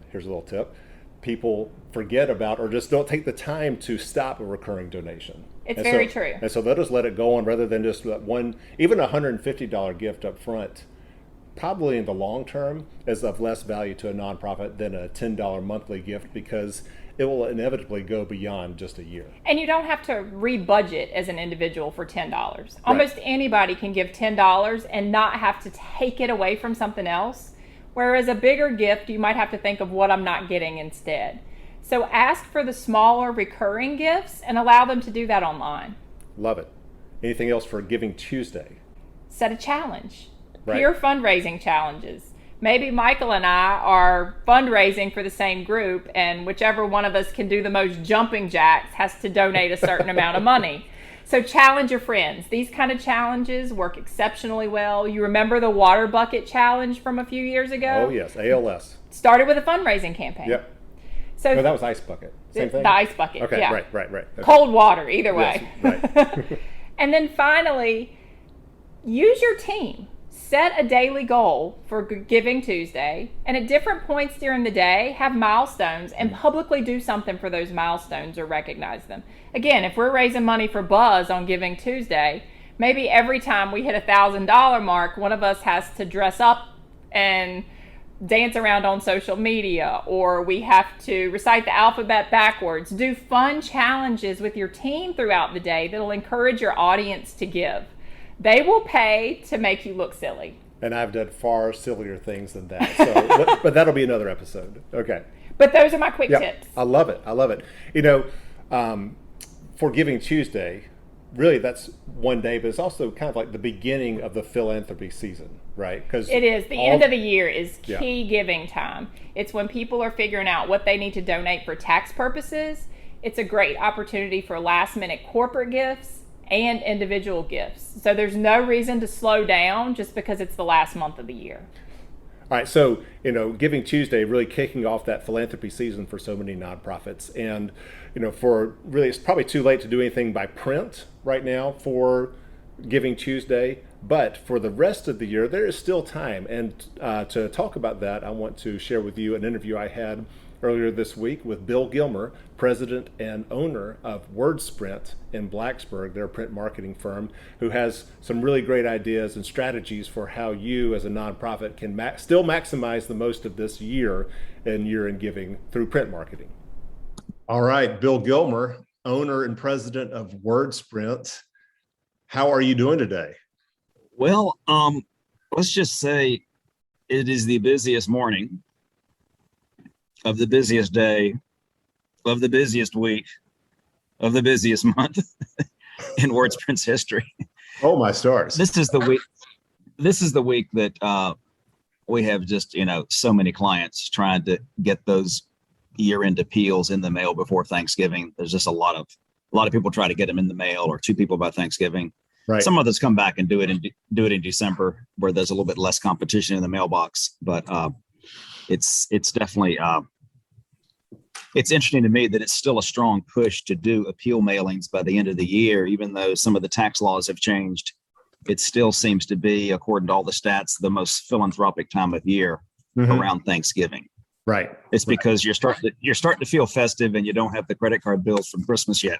here's a little tip, people forget about or just don't take the time to stop a recurring donation. It's very true. And so they'll just let it go on rather than just that one, even a $150 gift up front, probably in the long term is of less value to a nonprofit than a $10 monthly gift because it will inevitably go beyond just a year. And you don't have to re-budget as an individual for $10. Almost anybody can give $10 and not have to take it away from something else. Whereas a bigger gift, you might have to think of what I'm not getting instead. So ask for the smaller recurring gifts and allow them to do that online. Love it. Anything else for Giving Tuesday? Set a challenge. Right. Peer fundraising challenges. Maybe Michael and I are fundraising for the same group, and whichever one of us can do the most jumping jacks has to donate a certain amount of money. So challenge your friends. These kind of challenges work exceptionally well. You remember the water bucket challenge from a few years ago? Oh, yes. ALS. Started with a fundraising campaign. Yep. So no, that was ice bucket. Same thing? The ice bucket, okay, yeah. Right. Okay. Cold water, either way. Yes, right. And then finally, use your team. Set a daily goal for Giving Tuesday, and at different points during the day, have milestones and publicly do something for those milestones or recognize them. Again, if we're raising money for Buzz on Giving Tuesday, maybe every time we hit $1,000 mark, one of us has to dress up and dance around on social media, or we have to recite the alphabet backwards. Do fun challenges with your team throughout the day that'll encourage your audience to give. They will pay to make you look silly. And I've done far sillier things than that. So, but that'll be another episode. Okay. But those are my quick Yeah, tips. I love it. I love it. You know, for Giving Tuesday, really that's one day, but it's also kind of like the beginning of the philanthropy season, right? Because it is. The end of the year is key Yeah. giving time. It's when people are figuring out what they need to donate for tax purposes. It's a great opportunity for last minute corporate gifts and individual gifts. So there's no reason to slow down just because it's the last month of the year. All right, so, you know, Giving Tuesday really kicking off that philanthropy season for so many nonprofits. And, you know, for really, it's probably too late to do anything by print right now for Giving Tuesday. But for the rest of the year, there is still time. And to talk about that, I want to share with you an interview I had earlier this week with Bill Gilmer, president and owner of WordSprint in Blacksburg, their print marketing firm, who has some really great ideas and strategies for how you as a nonprofit can still maximize the most of this year in giving through print marketing. All right, Bill Gilmer, owner and president of WordSprint. How are you doing today? Well, let's just say it is the busiest morning of the busiest day of the busiest week of the busiest month in WordSprint's history. Oh, my stars. This is the week that we have just, you know, so many clients trying to get those year-end appeals in the mail before Thanksgiving. There's just a lot of people try to get them in the mail, or 2 people by Thanksgiving. Right. Some of us come back and do it in December, where there's a little bit less competition in the mailbox. But it's definitely it's interesting to me that it's still a strong push to do appeal mailings by the end of the year, even though some of the tax laws have changed. It still seems to be, according to all the stats, the most philanthropic time of year around Thanksgiving. Right. It's because you're starting to feel festive and you don't have the credit card bills from Christmas yet.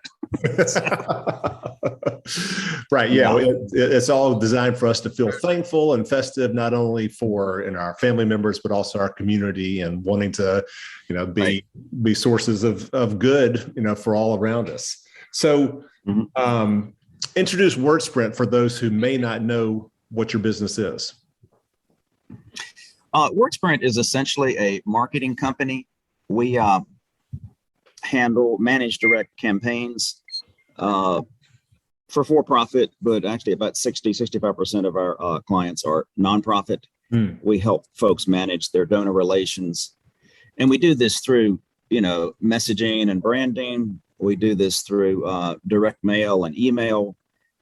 Right. Yeah. It's all designed for us to feel thankful and festive, not only for our family members, but also our community, and wanting to, you know, be sources of good, you know, for all around us. So introduce WordSprint for those who may not know what your business is. WordSprint is essentially a marketing company. We manage direct campaigns for-profit, but actually about 65% of our clients are nonprofit. We help folks manage their donor relations. And we do this through, you know, messaging and branding. We do this through direct mail and email.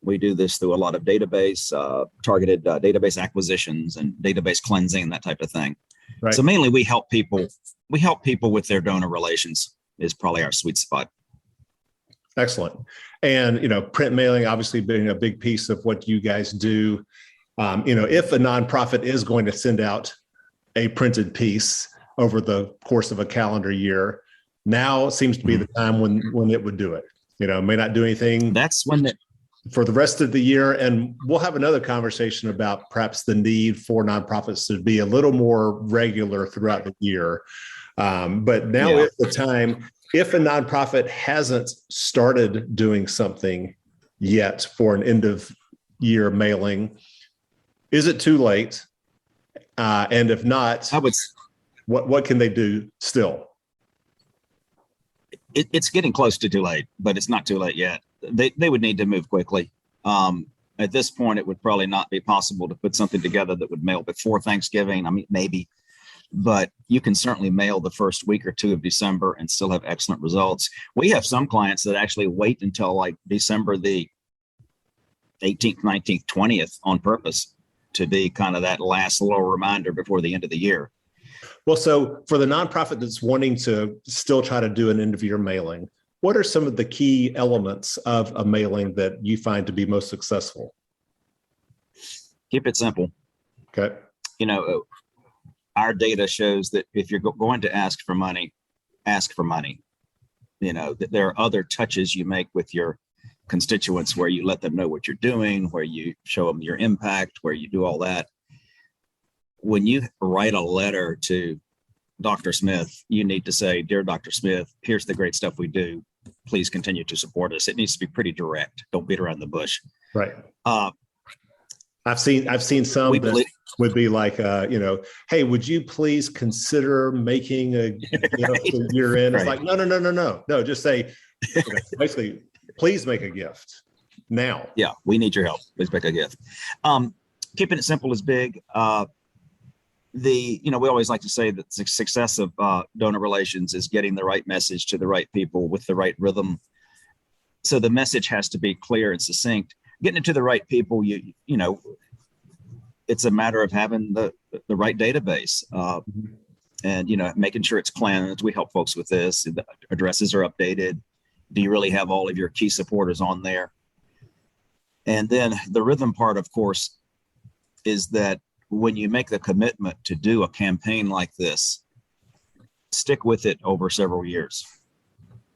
We do this through a lot of targeted database acquisitions and database cleansing, that type of thing. Right. So mainly we help people with their donor relations is probably our sweet spot. Excellent. And, you know, print mailing obviously being a big piece of what you guys do. You know, if a nonprofit is going to send out a printed piece over the course of a calendar year, now seems to be the time when it would do it. You know, may not do anything. That's when for the rest of the year. And we'll have another conversation about perhaps the need for nonprofits to be a little more regular throughout the year. But now is the time, if a nonprofit hasn't started doing something yet for an end of year mailing, is it too late? And if not, what can they do still? It's getting close to too late, but it's not too late yet. They would need to move quickly. At this point, it would probably not be possible to put something together that would mail before Thanksgiving. I mean, maybe, but you can certainly mail the first week or 2 of December and still have excellent results. We have some clients that actually wait until like December the 18th, 19th, 20th on purpose to be kind of that last little reminder before the end of the year. Well, so for the nonprofit that's wanting to still try to do an end of year mailing, what are some of the key elements of a mailing that you find to be most successful? Keep it simple. Okay. You know, our data shows that if you're going to ask for money, ask for money. You know, that there are other touches you make with your constituents where you let them know what you're doing, where you show them your impact, where you do all that. When you write a letter to Dr. Smith, you need to say, "Dear Dr. Smith, here's the great stuff we do. Please continue to support us." It needs to be pretty direct. Don't beat around the bush. Right. I've seen some We that believe, would be like, hey, would you please consider making a gift for year end? It's right. like, no. Just say, basically, please make a gift now. Yeah, we need your help. Please make a gift. Keeping it simple is big. We always like to say that the success of donor relations is getting the right message to the right people with the right rhythm. So the message has to be clear and succinct. Getting it to the right people, it's a matter of having the right database and making sure it's cleansed. We help folks with this. The addresses are updated. Do you really have all of your key supporters on there? And then the rhythm part, of course, is that when you make the commitment to do a campaign like this, stick with it over several years.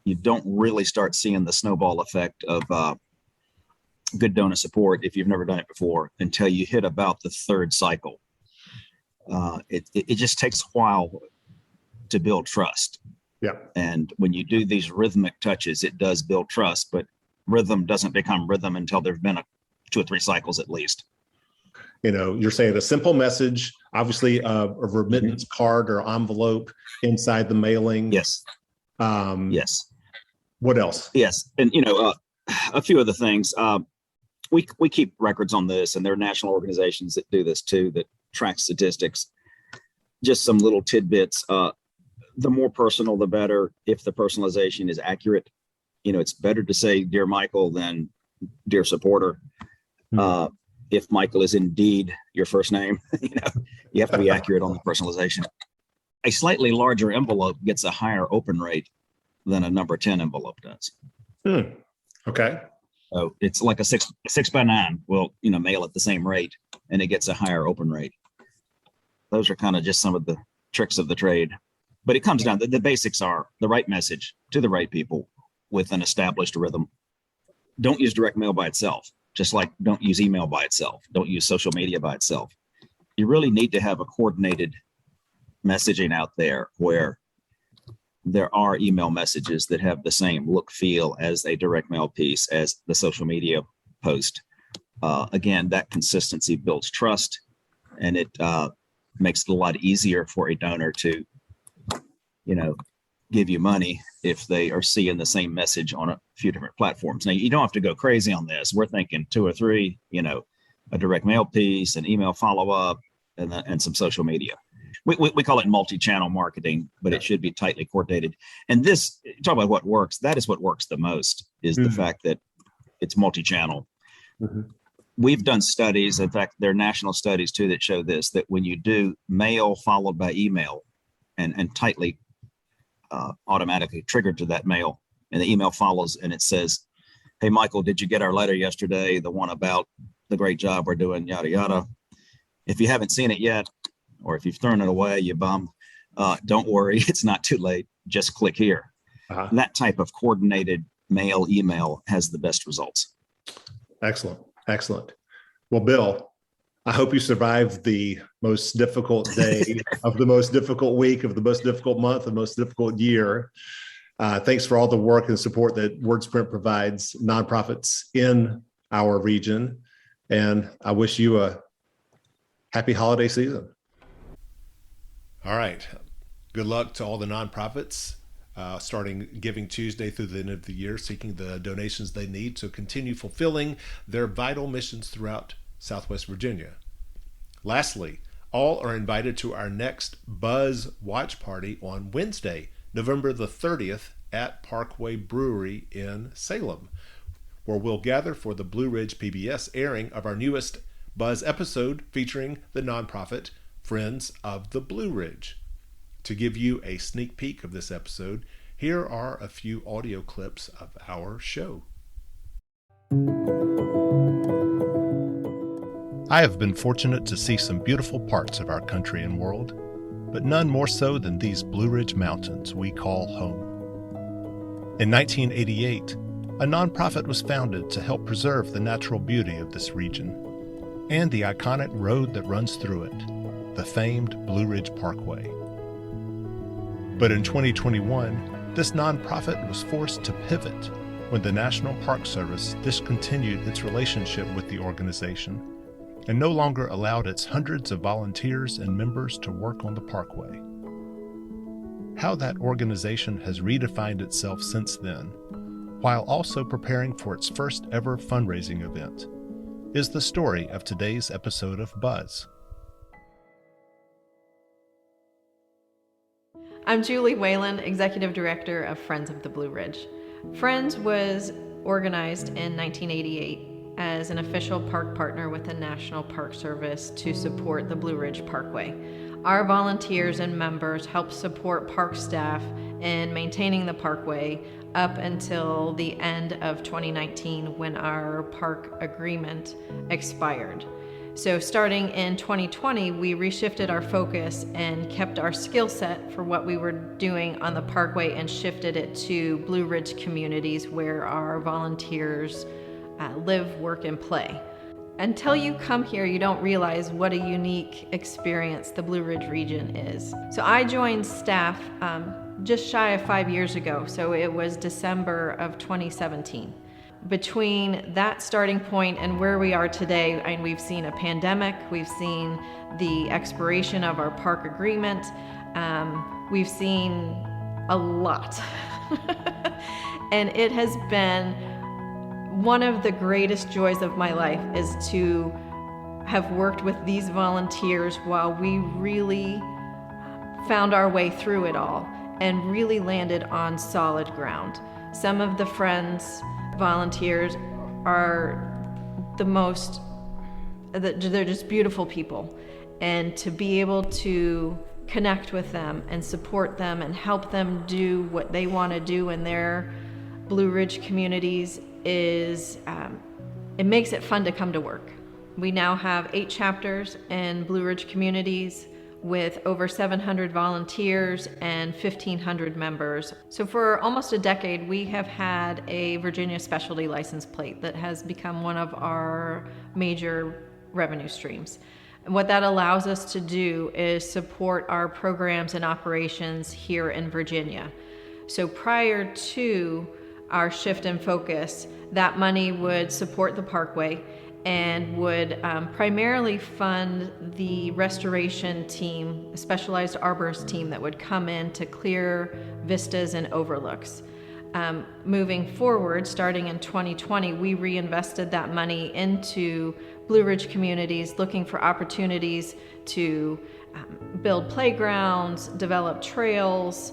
You don't really start seeing the snowball effect of good donor support if you've never done it before until you hit about the third cycle. It just takes a while to build trust. Yeah. And when you do these rhythmic touches, it does build trust, but rhythm doesn't become rhythm until there's been 2 or 3 cycles at least. You're saying a simple message, obviously a remittance card or envelope inside the mailing. Yes. Yes. What else? Yes. And, a few other things. We keep records on this, and there are national organizations that do this too, that track statistics. Just some little tidbits. The more personal, the better. If the personalization is accurate, it's better to say "Dear Michael" than "Dear Supporter." If Michael is indeed your first name, you have to be accurate on the personalization. A slightly larger envelope gets a higher open rate than a number 10 envelope does. Okay. So it's like a 6x9 will, mail at the same rate, and it gets a higher open rate. Those are kind of just some of the tricks of the trade, but it comes down to the basics are the right message to the right people with an established rhythm. Don't use direct mail by itself, just like don't use email by itself. Don't use social media by itself. You really need to have a coordinated messaging out there where there are email messages that have the same look, feel as a direct mail piece, as the social media post. Again, that consistency builds trust, and it makes it a lot easier for a donor to, give you money if they are seeing the same message on a few different platforms. Now, you don't have to go crazy on this. We're thinking 2 or 3, a direct mail piece, an email follow-up, and some social media. We call it multi-channel marketing, but it should be tightly coordinated. And this, talk about what works, that is what works the most, is the fact that it's multi-channel. We've done studies, in fact, there are national studies too that show this, that when you do mail followed by email and tightly automatically triggered to that mail, and the email follows and it says, "Hey, Michael, did you get our letter yesterday? The one about the great job we're doing, yada, yada." If you haven't seen it yet, or if you've thrown it away, you bum, don't worry, it's not too late. Just click here. That type of coordinated mail email has the best results. Excellent. Well, Bill, I hope you survived the most difficult day of the most difficult week of the most difficult month, the most difficult year. Thanks for all the work and support that WordSprint provides nonprofits in our region. And I wish you a happy holiday season. All right. Good luck to all the nonprofits starting Giving Tuesday through the end of the year, seeking the donations they need to continue fulfilling their vital missions throughout Southwest Virginia. Lastly, all are invited to our next Buzz Watch Party on Wednesday, November the 30th at Parkway Brewery in Salem, where we'll gather for the Blue Ridge PBS airing of our newest Buzz episode featuring the nonprofit Friends of the Blue Ridge. To give you a sneak peek of this episode, here are a few audio clips of our show. I have been fortunate to see some beautiful parts of our country and world, but none more so than these Blue Ridge Mountains we call home. In 1988, a nonprofit was founded to help preserve the natural beauty of this region and the iconic road that runs through it, the famed Blue Ridge Parkway. But in 2021, this nonprofit was forced to pivot when the National Park Service discontinued its relationship with the organization and no longer allowed its hundreds of volunteers and members to work on the parkway. How that organization has redefined itself since then, while also preparing for its first ever fundraising event, is the story of today's episode of Buzz. I'm Julie Whalen, Executive Director of Friends of the Blue Ridge. Friends was organized in 1988 as an official park partner with the National Park Service to support the Blue Ridge Parkway. Our volunteers and members help support park staff in maintaining the parkway up until the end of 2019 when our park agreement expired. So starting in 2020, we reshifted our focus and kept our skill set for what we were doing on the parkway and shifted it to Blue Ridge communities where our volunteers live, work, and play. Until you come here, you don't realize what a unique experience the Blue Ridge region is. So I joined staff just shy of 5 years ago, so it was December of 2017. Between that starting point and where we are today, and we've seen a pandemic, we've seen the expiration of our park agreement, we've seen a lot. And it has been one of the greatest joys of my life is to have worked with these volunteers while we really found our way through it all and really landed on solid ground. Some of the Friends volunteers are they're just beautiful people. And to be able to connect with them and support them and help them do what they want to do in their Blue Ridge communities is, it makes it fun to come to work. We now have 8 chapters in Blue Ridge communities with over 700 volunteers and 1,500 members. So for almost a decade, we have had a Virginia specialty license plate that has become one of our major revenue streams. And what that allows us to do is support our programs and operations here in Virginia. So prior to our shift in focus, that money would support the parkway and would primarily fund the restoration team, a specialized arborist team that would come in to clear vistas and overlooks. Moving forward, starting in 2020, we reinvested that money into Blue Ridge communities, looking for opportunities to build playgrounds, develop trails,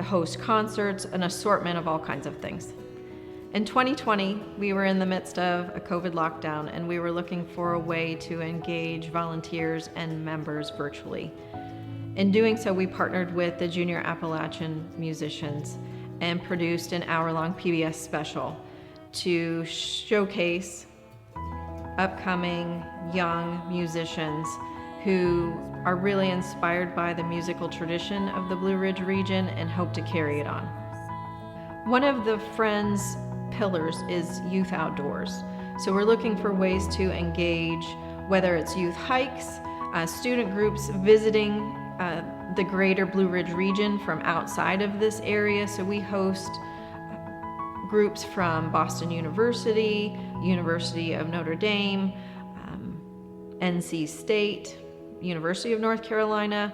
host concerts, an assortment of all kinds of things. In 2020, we were in the midst of a COVID lockdown and we were looking for a way to engage volunteers and members virtually. In doing so, we partnered with the Junior Appalachian musicians and produced an hour-long PBS special to showcase upcoming young musicians who are really inspired by the musical tradition of the Blue Ridge region and hope to carry it on. One of the Friends' pillars is youth outdoors. So we're looking for ways to engage, whether it's youth hikes, student groups visiting the greater Blue Ridge region from outside of this area. So we host groups from Boston University, University of Notre Dame, NC State, University of North Carolina.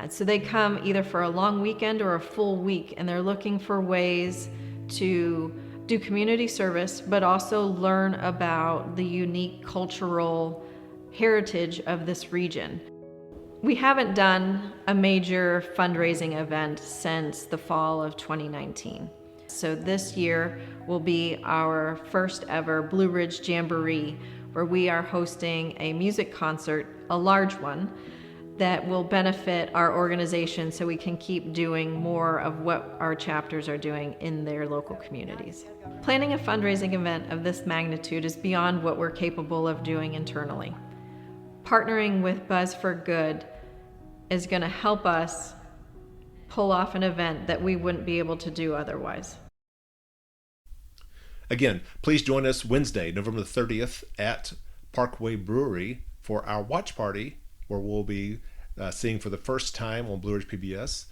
So they come either for a long weekend or a full week, and they're looking for ways to do community service, but also learn about the unique cultural heritage of this region. We haven't done a major fundraising event since the fall of 2019. So this year will be our first ever Blue Ridge Jamboree, where we are hosting a music concert, a large one, that will benefit our organization so we can keep doing more of what our chapters are doing in their local communities. Planning a fundraising event of this magnitude is beyond what we're capable of doing internally. Partnering with Buzz for Good is going to help us pull off an event that we wouldn't be able to do otherwise. Again, please join us Wednesday, November the 30th at Parkway Brewery for our watch party, where we'll be seeing for the first time on Blue Ridge PBS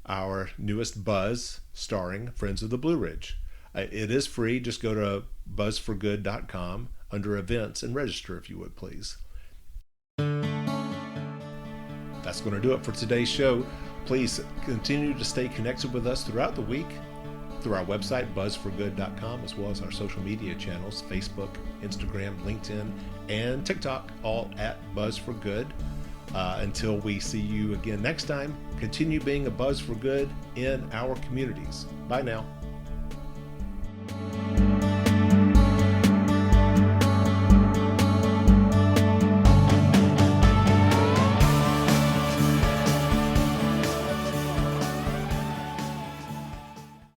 our newest Buzz starring Friends of the Blue Ridge. It is free. Just go to buzzforgood.com. under events and register if you would, please. That's going to do it for today's show. Please continue to stay connected with us throughout the week through our website, buzzforgood.com, as well as our social media channels, Facebook, Instagram, LinkedIn, and TikTok, all at Buzz for Good. Until we see you again next time, continue being a Buzz for Good in our communities. Bye now.